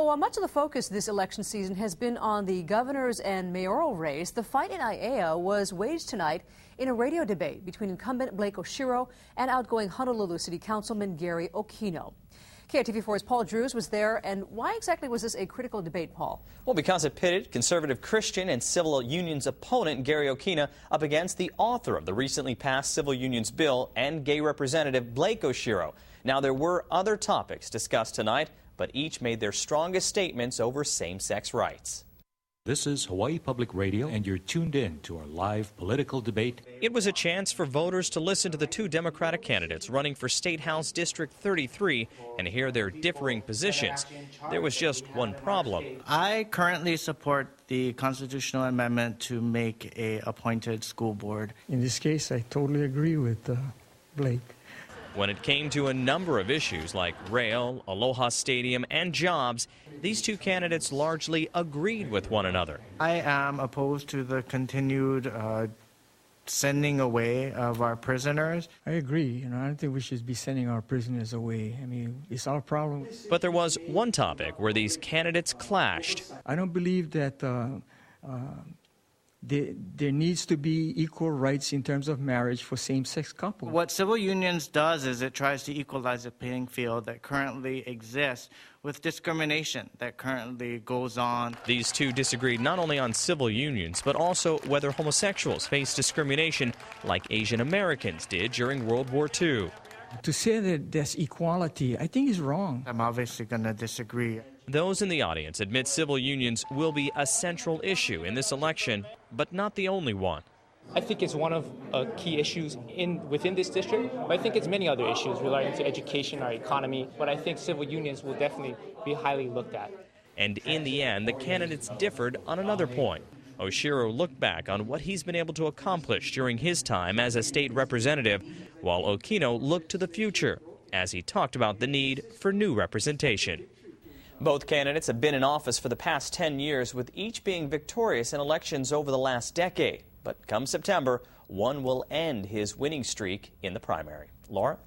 So much of the focus this election season has been on the governor's and mayoral race. The fight in AIEA was waged tonight in a radio debate between incumbent Blake Oshiro and outgoing Honolulu City Councilman Gary Okino. KITV4's Paul Drews was there, and why exactly was this a critical debate, Paul? Well, because it pitted conservative Christian and civil unions opponent Gary Okino up against the author of the recently passed civil unions bill and gay representative Blake Oshiro. Now, there were other topics discussed tonight, but each made their strongest statements over same-sex rights. This is Hawaii Public Radio, and you're tuned in to our live political debate. It was a chance for voters to listen to the two Democratic candidates running for State House District 33 and hear their differing positions. There was just one problem. I currently support the constitutional amendment to make a appointed school board. In this case, I totally agree with Blake. When it came to a number of issues like rail, Aloha Stadium, and jobs, these two candidates largely agreed with one another. I am opposed to the continued sending away of our prisoners. I agree. I don't think we should be sending our prisoners away. I mean, it's our problem. But there was one topic where these candidates clashed. I don't believe that there needs to be equal rights in terms of marriage for same-sex couples. What civil unions does is it tries to equalize the playing field that currently exists with discrimination that currently goes on. These two disagreed not only on civil unions, but also whether homosexuals face discrimination like Asian Americans did during World War II. To say that there's equality, I think is wrong. I'm obviously going to disagree. Those in the audience admit civil unions will be a central issue in this election, but not the only one. I think it's one of key issues within this district, but I think it's many other issues relating to education, our economy, but I think civil unions will definitely be highly looked at. And in the end, the candidates differed on another point. Oshiro looked back on what he's been able to accomplish during his time as a state representative, while Okino looked to the future as he talked about the need for new representation. Both candidates have been in office for the past 10 years, with each being victorious in elections over the last decade. But come September, one will end his winning streak in the primary. Laura?